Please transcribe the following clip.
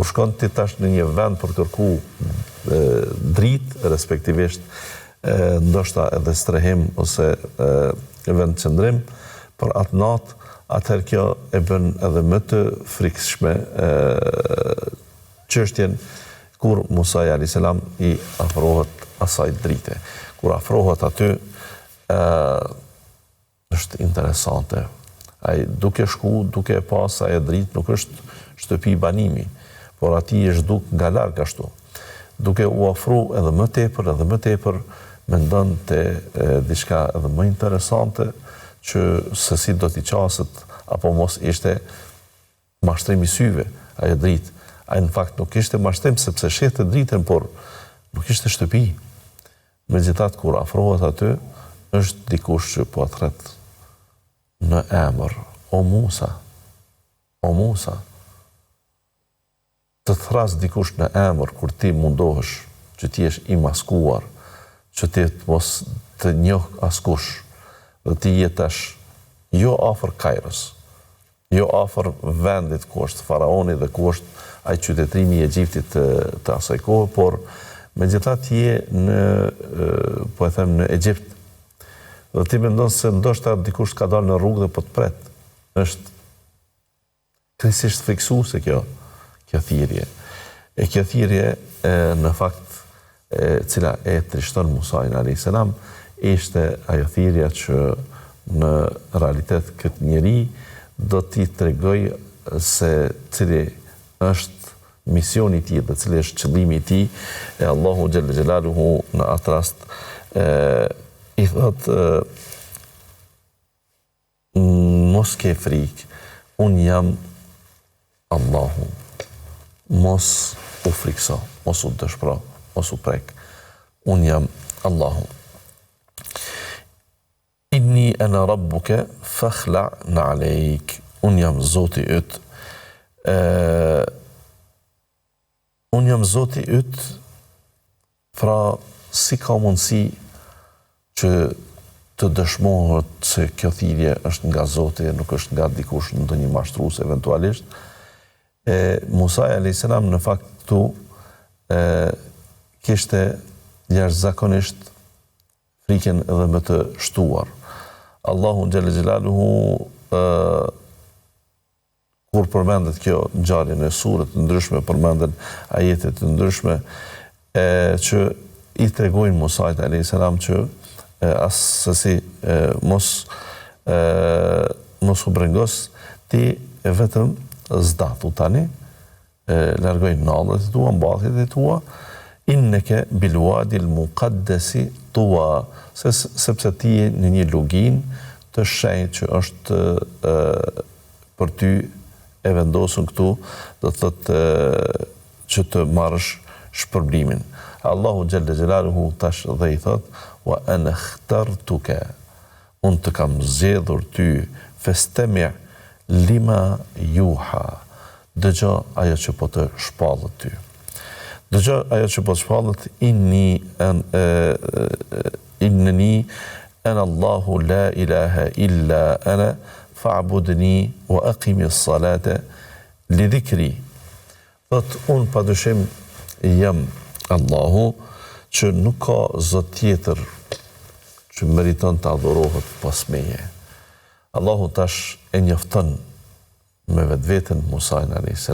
kur shkon ti tash në një vend për kërku dritë, respektivisht ndoshta edhe strehim ose vend qëndrim për atë natë, atëherë kjo e bën edhe më të frikshme çështjen kur Musa a.s. i afrohet asaj drite. Kur afrohet aty, është interesante. Ai duke shku, duke pas ajo dritë nuk është shtëpi banimi, por ati është duk nga larg ashtu. Duke u ofru edhe më tepër, mendon te diçka edhe më interesante që se si do t'i qaset, apo mos ishte mashtrim i syve, ajo dritë. Ai në fakt nuk ishte mashtrim sepse shehte dritën, por nuk ishte shtëpi. Megjithatë kur afrohet aty, është dikush që po thret në emër, o Musa, të thras dikush në emër kur ti mundohesh që ti jesh i maskuar, që ti mos të njoh askush, dhe ti jetash jo afër Kairës, jo afër vendit ku është faraoni dhe ku është ai qytetërimi i Egjiptit të asaj kohe, por megjithatë je në Egjipt. Dhe ti mendon se ndoshta dikush ka dalë në rrugë dhe po të pret. Është krejtësisht fiksuese kjo thirrje. E kjo thirrje në fakt cila e trishton Musain a.s. ishte ajo thirrja që në realitet këtë njeri do t'i tregoj se cili është misioni i tij dhe cili është qëllimi i tij. E Allahu xhalla xhelaluhu në atë rast i thot mos ke frikë, unë jam Allahu, mos u frikso, mos u dëshpëro, mos u prek, unë jam Allahu. Inni ana rabbuka fakhla' na'alejk, unë jam Zoti yt, unë jam Zoti yt, pra si ka mundësi që të dëshmohet se kjo thirrje është nga Zoti, nuk është nga dikush ndonjë mashtrues eventualisht. Musa a.s. në fakt këtu kishte jashtëzakonisht frikën edhe më të shtuar. Allahu xhalla xhelaluhu kur përmendet kjo ngjarje në sure të ndryshme, përmenden ajete të ndryshme që i tregojnë Musait a.s. që asësi mos u brengos, ti vetëm zdatu tani, largoj nallët e tua, mbathjet e tua, inneke bil wadil muqaddasi tuwa, sepse ti je në një lugin të shenjtë që është për ty e vendosur këtu, do të thotë që të marrësh shpërblimin. Allahu xhalla xhelaluhu tash dhe i thot: wa ana ikhtartuka, unë të kam zgjedhur ty, fastami' lima yuha, dëgjoj ajo që po të shpallet ty. Dëgjoj ajo që po të shpallet, inneni ana Allahu la ilaha illa ana fa'budni wa aqimi s-salata li dhikri. Thot, unë padyshim jam Allahu, që nuk ka zot tjetër që meriton të adhurohet pas meje. Allahu tash e njofton me vetveten Musain a.s.